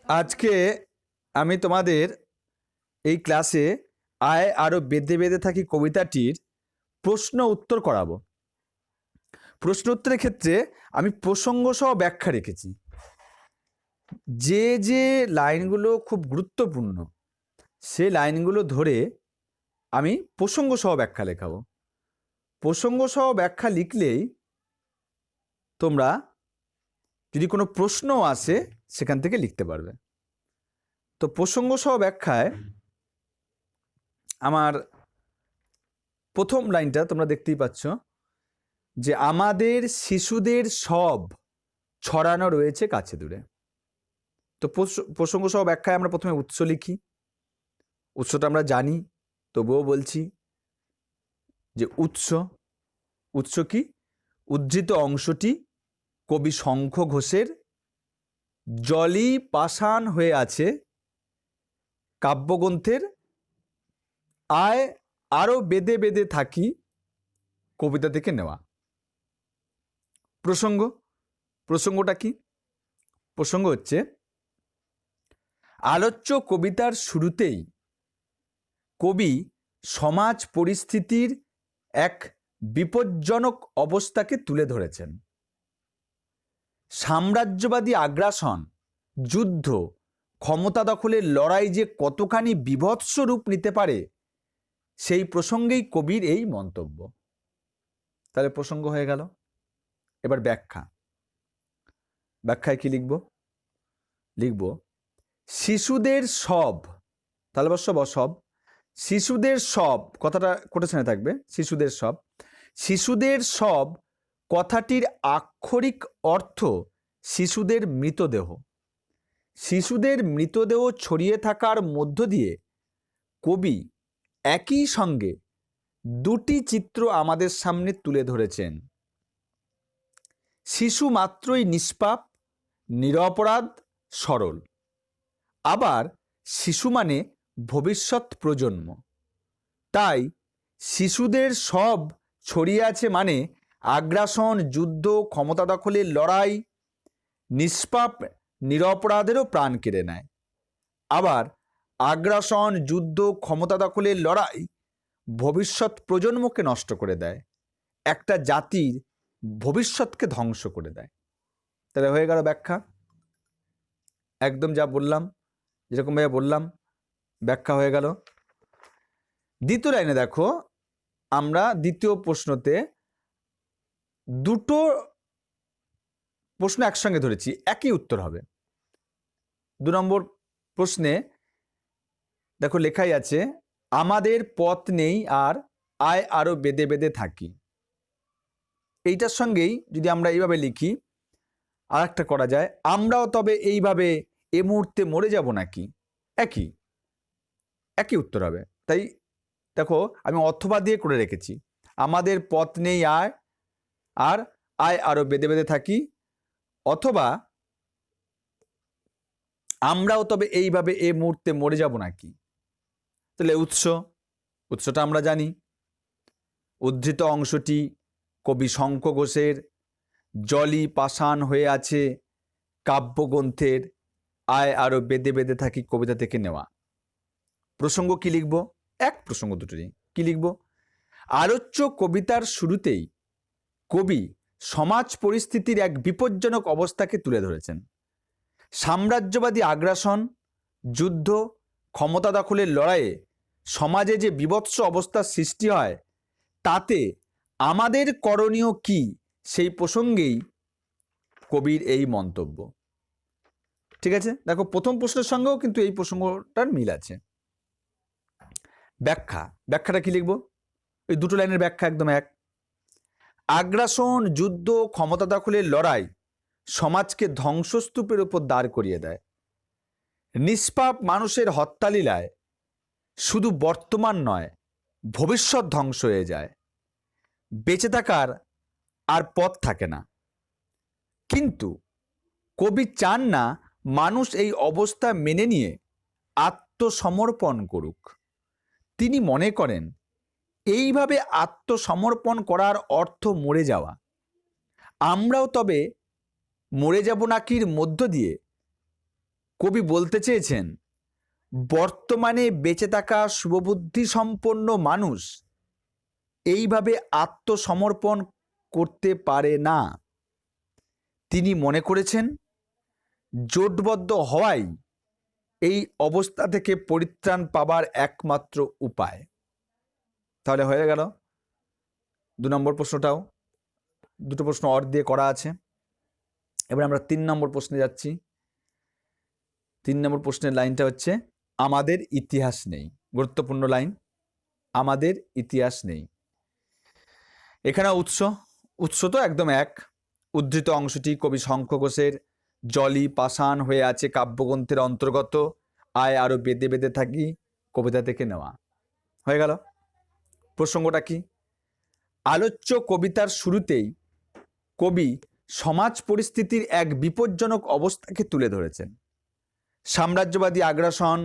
আজকে আমি তোমাদের এই ক্লাসে আয় আরো বেঁধে বেঁধে থাকি কবিতাটির প্রশ্ন উত্তর করাবো। প্রশ্ন উত্তরের ক্ষেত্রে আমি প্রসঙ্গ সহ ব্যাখ্যা রেখেছি। যে যে লাইনগুলো খুব গুরুত্বপূর্ণ সে লাইনগুলো ধরে আমি প্রসঙ্গ সহ ব্যাখ্যা লেখাবো। প্রসঙ্গ সহ ব্যাখ্যা লিখলেই তোমরা যদি কোনো প্রশ্ন আসে সেখান থেকে লিখতে পারবে। তো প্রসঙ্গ সহ ব্যাখ্যায় আমার প্রথম লাইনটা তোমরা দেখতেই পাচ্ছ যে আমাদের শিশুদের সব ছড়ানো রয়েছে কাছে দূরে। তো প্রসঙ্গ সহ ব্যাখ্যায় আমরা প্রথমে উৎস লিখি। উৎসটা আমরা জানি, তবুও বলছি যে উৎস কি? উদ্ধৃত অংশটি কবি শঙ্খ ঘোষের জলই পাষাণ হয়ে আছে কাব্যগ্রন্থের আয় আরো বেঁধে বেঁধে থাকি কবিতা থেকে নেওয়া। প্রসঙ্গটা কি? প্রসঙ্গ হচ্ছে আলোচ্য কবিতার শুরুতেই কবি সমাজ পরিস্থিতির এক বিপজ্জনক অবস্থাকে তুলে ধরেছেন। সাম্রাজ্যবাদী আগ্রাসন, যুদ্ধ, ক্ষমতা দখলের লড়াই যে কতখানি বীভৎস রূপ নিতে পারে সেই প্রসঙ্গেই কবির এই মন্তব্য। তাহলে প্রসঙ্গ হয়ে গেল। এবার ব্যাখ্যায় কি লিখব শিশুদের সব, তাহলে সব শিশুদের সব কথাটা কোটেশনে থাকবে। শিশুদের সব কথাটির আক্ষরিক অর্থ শিশুদের মৃতদেহ ছড়িয়ে থাকার মধ্য দিয়ে কবি একই সঙ্গে দুটি চিত্র আমাদের সামনে তুলে ধরেছেন। শিশু মাত্রই নিষ্পাপ, নিরপরাধ, সরল। আবার শিশু মানে ভবিষ্যৎ প্রজন্ম। তাই শিশুদের সব ছড়িয়ে আছে মানে আগ্রাসন, যুদ্ধ, ক্ষমতা দখলের লড়াই নিষ্পাপ নিরপরাধেরও প্রাণ কেড়ে নেয়। আবার আগ্রাসন, যুদ্ধ, ক্ষমতা দখলের লড়াই ভবিষ্যৎ প্রজন্মকে নষ্ট করে দেয়, একটা জাতির ভবিষ্যৎকে ধ্বংস করে দেয়। তাহলে হয়ে গেল ব্যাখ্যা। একদম যা বললাম, যেরকম ভাবে বললাম ব্যাখ্যা হয়ে গেল। দ্বিতীয় লাইনে দেখো, আমরা দ্বিতীয় প্রশ্নতে দুটো প্রশ্ন একসঙ্গে ধরেছি, একই উত্তর হবে। 2 নম্বর প্রশ্নে দেখো লেখাই আছে আমাদের পথ নেই আর আয় আরো বেঁধে বেঁধে থাকি। এইটার সঙ্গেই যদি আমরা এইভাবে লিখি, আর একটা করা যায়, আমরাও তবে এইভাবে এ মুহূর্তে মরে যাব নাকি, একই উত্তর হবে। তাই দেখো আমি অথবা দিয়ে করে রেখেছি, আমাদের পথ নেই আর আয় আরো বেঁধে বেঁধে থাকি, অথবা আমরাও তবে এইভাবে এ মুহূর্তে মরে যাব নাকি। তাহলে উৎসটা আমরা জানি। উদ্ধৃত অংশটি কবি শঙ্খ ঘোষের জলই পাষাণ হয়ে আছে কাব্যগ্রন্থের আয় আরো বেঁধে বেঁধে থাকি কবিতা থেকে নেওয়া। প্রসঙ্গ কি লিখব? এক প্রসঙ্গ দুটোরই। কি লিখব? আলোচ্য কবিতার শুরুতেই কবি সমাজ পরিস্থিতির এক বিপজ্জনক অবস্থাকে তুলে ধরেছেন। সাম্রাজ্যবাদী আগ্রাসন, যুদ্ধ, ক্ষমতা দখলের লড়াইয়ে সমাজে যে বিভৎস অবস্থার সৃষ্টি হয় তাতে আমাদের করণীয় কি সেই প্রসঙ্গেই কবির এই মন্তব্য। ঠিক আছে, দেখো প্রথম প্রশ্নের সঙ্গেও কিন্তু এই প্রসঙ্গটার মিল আছে। ব্যাখ্যাটা কি লিখব? এই দুটো লাইনের ব্যাখ্যা একদম এক। আগ্রাসন, যুদ্ধ, ক্ষমতা দখলের লড়াই সমাজকে ধ্বংসস্তূপের উপর দাঁড় করিয়ে দেয়। নিষ্পাপ মানুষের হত্যালীলায় শুধু বর্তমান নয়, ভবিষ্যৎ ধ্বংস হয়ে যায়, বেঁচে থাকার আর পথ থাকে না। কিন্তু কবি চান না মানুষ এই অবস্থা মেনে নিয়ে আত্মসমর্পণ করুক। তিনি মনে করেন এইভাবে আত্মসমর্পণ করার অর্থ মরে যাওয়া। আমরাও তবে মরে যাব নাকির মধ্য দিয়ে কবি বলতে চেয়েছেন বর্তমানে বেঁচে থাকা শুভবুদ্ধি সম্পন্ন মানুষ এইভাবে আত্মসমর্পণ করতে পারে না। তিনি মনে করেছেন জোটবদ্ধ হওয়াই এই অবস্থা থেকে পরিত্রাণ পাবার একমাত্র উপায়। তাহলে হয়ে গেল 2 নম্বর প্রশ্নটাও। দুটো প্রশ্ন অর দিয়ে করা আছে। এবার আমরা 3 নম্বর প্রশ্নে যাচ্ছি। 3 নম্বর প্রশ্নের লাইনটা হচ্ছে আমাদের ইতিহাস নেই। গুরুত্বপূর্ণ লাইন, আমাদের ইতিহাস নেই। এখানে উৎস তো একদম এক। উদ্ধৃত অংশটি কবি শঙ্খ ঘোষের জলি পাষাণ হয়ে আছে কাব্যগ্রন্থের অন্তর্গত আয় আরো বেঁধে বেঁধে থাকি কবিতা থেকে নেওয়া। হয়ে গেল। প্রসঙ্গটা কি? আলোচ্য কবিতার শুরুতেই কবি সমাজ পরিস্থিতির এক বিপজ্জনক অবস্থাকে তুলে ধরেছেন। সাম্রাজ্যবাদী আগ্রাসন,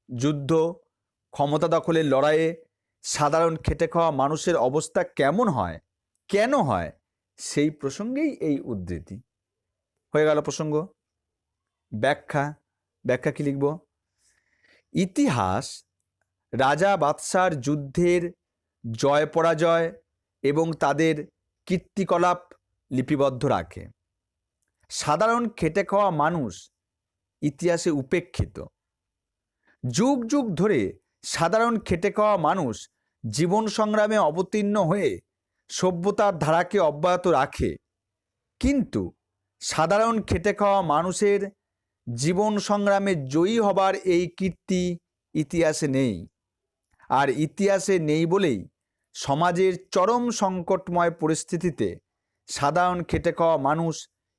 যুদ্ধ, ক্ষমতা দখলের লড়াইয়ে সাধারণ খেটে খাওয়া মানুষের অবস্থা কেমন হয়, কেন হয়, সেই প্রসঙ্গেই এই উদ্ধৃতি। হয়ে গেল প্রসঙ্গ। ব্যাখ্যা কি লিখব? ইতিহাস রাজা বাদশার যুদ্ধের জয় পরাজয় এবং তাদের কীর্তিকলাপ লিপিবদ্ধ রাখে। সাধারণ খেটে খাওয়া মানুষ ইতিহাসে উপেক্ষিত। যুগ যুগ ধরে সাধারণ খেটে খাওয়া মানুষ জীবন সংগ্রামে অবতীর্ণ হয়ে সভ্যতার ধারাকে অব্যাহত রাখে, কিন্তু সাধারণ খেটে খাওয়া মানুষের জীবন সংগ্রামে জয়ী হবার এই কীর্তি ইতিহাসে নেই। আর ইতিহাসে নেই বলেই সমাজের চরম সংকটময় পরিস্থিতিতে সাধারণ খেটে খাওয়া মানুষ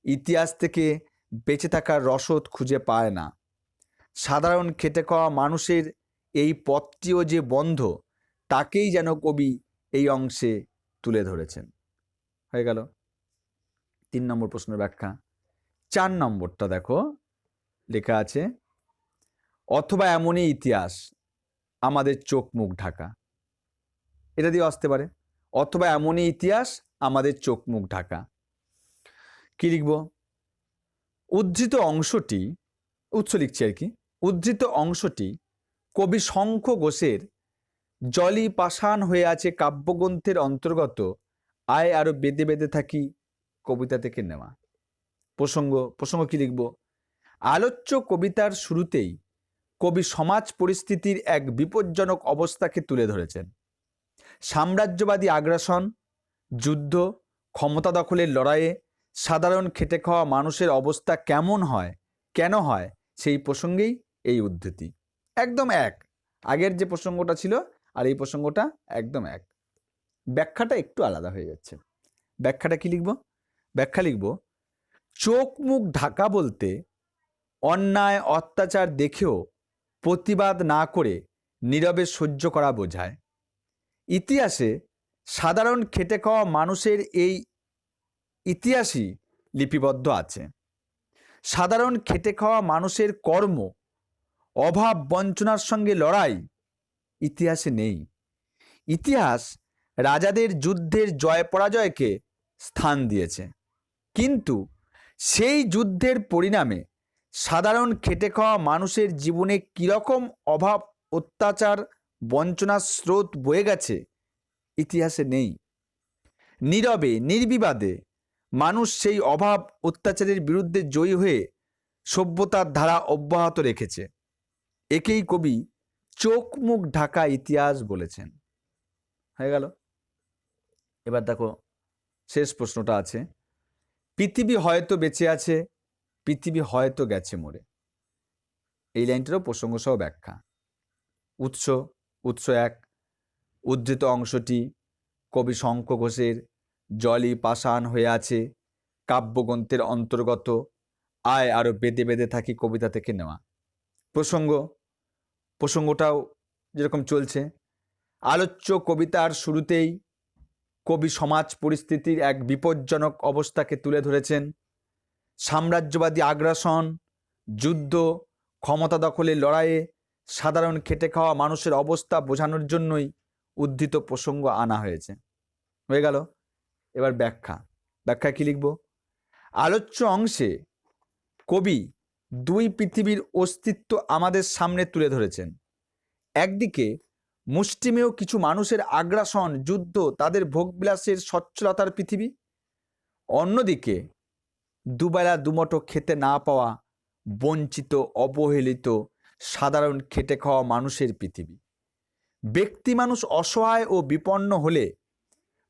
ইতিহাস থেকে বেঁচে থাকার রসদ খুঁজে পায় না। সাধারণ খেটে খাওয়া মানুষের এই পথটিও যে বন্ধ, তাকেই যেন কবি এই অংশে তুলে ধরেছেন। হয়ে গেল 3 নম্বর প্রশ্নের ব্যাখ্যা। 4 নম্বরটা দেখো, লেখা আছে অথবা এমনই ইতিহাস আমাদের চোখ মুখ ঢাকা। এটা দিয়ে আসতে পারে, অথবা এমনই ইতিহাস আমাদের চোখ মুখ ঢাকা। কি লিখব? উদ্ধৃত অংশটি, উৎস লিখছি আর কি, উদ্ধৃত অংশটি কবি শঙ্খ ঘোষের জলি পাষাণ হয়ে আছে কাব্যগ্রন্থের অন্তর্গত আয় আরো বেঁধে বেঁধে থাকি কবিতা থেকে নেওয়া। প্রসঙ্গ কি লিখব? আলোচ্য কবিতার শুরুতেই কবি সমাজ পরিস্থিতির এক বিপজ্জনক অবস্থাকে তুলে ধরেছেন। সাম্রাজ্যবাদী আগ্রাসন, যুদ্ধ, ক্ষমতা দখলের লড়াইয়ে সাধারণ খেটে খাওয়া মানুষের অবস্থা কেমন হয়, কেন হয়, সেই প্রসঙ্গেই এই উদ্ধৃতি। একদম এক। আগের যে প্রসঙ্গটা ছিল আর এই প্রসঙ্গটা একদম এক। ব্যাখ্যাটা একটু আলাদা হয়ে যাচ্ছে। ব্যাখ্যাটা কি লিখব? ব্যাখ্যা লিখব চোখ মুখ ঢাকা বলতে অন্যায় অত্যাচার দেখেও প্রতিবাদ না করে নীরবে সহ্য করা বোঝায়। ইতিহাসে সাধারণ খেটে খাওয়া মানুষের এই ইতিহাসই লিপিবদ্ধ আছে। সাধারণ খেটে খাওয়া মানুষের কর্ম, অভাব, বঞ্চনার সঙ্গে লড়াই ইতিহাসে নেই। ইতিহাস রাজাদের যুদ্ধের জয় পরাজয়কে স্থান দিয়েছে, কিন্তু সেই যুদ্ধের পরিণামে সাধারণ খেটে খাওয়া মানুষের জীবনে কীরকম অভাব, অত্যাচার, বঞ্চনার স্রোত বয়ে গেছে ইতিহাসে নেই। নীরবে নির্বিবাদে মানুষ সেই অভাব অত্যাচারের বিরুদ্ধে জয়ী হয়ে সভ্যতার ধারা অব্যাহত রেখেছে। একেই কবি চোখ মুখ ঢাকা ইতিহাস বলেছেন। হয়ে গেল। এবার দেখো শেষ প্রশ্নটা আছে, পৃথিবী হয়তো বেঁচে আছে, পৃথিবী হয়তো গেছে মরে। এই লাইনটারও প্রসঙ্গ সহ ব্যাখ্যা। উৎস এক। উদ্ধৃত অংশটি কবি শঙ্খ ঘোষের জলি পাষাণ হয়ে আছে কাব্যগ্রন্থের অন্তর্গত আয় আরো বেঁধে বেঁধে থাকি কবিতা থেকে নেওয়া। প্রসঙ্গটাও যেরকম চলছে, আলোচ্য কবিতার শুরুতেই কবি সমাজ পরিস্থিতির এক বিপজ্জনক অবস্থাকে তুলে ধরেছেন। সাম্রাজ্যবাদী আগ্রাসন, যুদ্ধ, ক্ষমতা দখলের লড়াইয়ে সাধারণ খেটে খাওয়া মানুষের অবস্থা বোঝানোর জন্যই উদ্ধৃত প্রসঙ্গ আনা হয়েছে। হয়ে গেল। এবার ব্যাখ্যা কি লিখব? আলোচ্য অংশে কবি দুই পৃথিবীর অস্তিত্ব আমাদের সামনে তুলে ধরেছেন। একদিকে মুষ্টিমেয় কিছু মানুষের আগ্রাসন, যুদ্ধ, তাদের ভোগবিলাসের সচ্ছলতার পৃথিবী, অন্যদিকে দুবেলা দুমুঠো খেতে না পাওয়া বঞ্চিত, অবহেলিত, সাধারণ খেটে খাওয়া মানুষের পৃথিবী। ব্যক্তি মানুষ অসহায় ও বিপন্ন হলে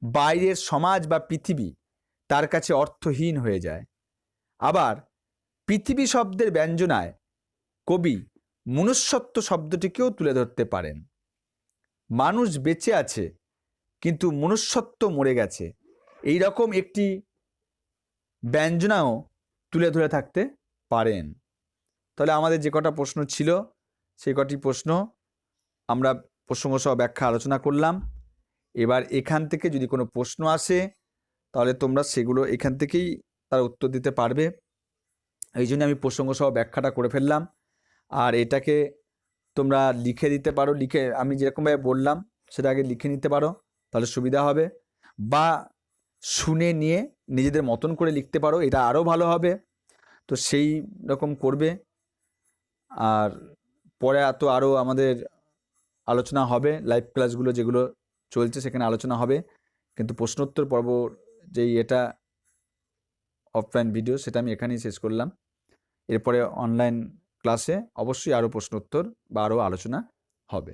বাইরের সমাজ বা পৃথিবী তার কাছে অর্থহীন হয়ে যায়। আবার পৃথিবী শব্দের ব্যঞ্জনায় কবি মনুষ্যত্ব শব্দটিকেও তুলে ধরতে পারেন। মানুষ বেঁচে আছে কিন্তু মনুষ্যত্ব মরে গেছে, এই রকম একটি ব্যঞ্জনাও তুলে ধরে থাকতে পারেন। তাহলে আমাদের যে কটা প্রশ্ন ছিল সেই কটি প্রশ্ন আমরা প্রসঙ্গসহ ব্যাখ্যা আলোচনা করলাম। এবার এখান থেকে যদি কোনো প্রশ্ন আসে তাহলে তোমরা সেগুলো এখান থেকেই তার উত্তর দিতে পারবে। এই জন্য আমি প্রসঙ্গসহ ব্যাখ্যাটা করে ফেললাম। আর এটাকে তোমরা লিখে দিতে পারো, লিখে আমি যেরকমভাবে বললাম সেটা আগে লিখে নিতে পারো, তাহলে সুবিধা হবে। বা শুনে নিয়ে নিজেদের মতন করে লিখতে পারো, এটা আরও ভালো হবে। তো সেই রকম করবে। আর পরে আরও আমাদের আলোচনা হবে, লাইভ ক্লাসগুলো যেগুলো চলছে সেখানে আলোচনা হবে। কিন্তু প্রশ্নোত্তর পর্ব যেই এটা অফলাইন ভিডিও সেটা আমি এখানেই শেষ করলাম। এরপরে অনলাইন ক্লাসে অবশ্যই আরও প্রশ্নোত্তর বা আরও আলোচনা হবে।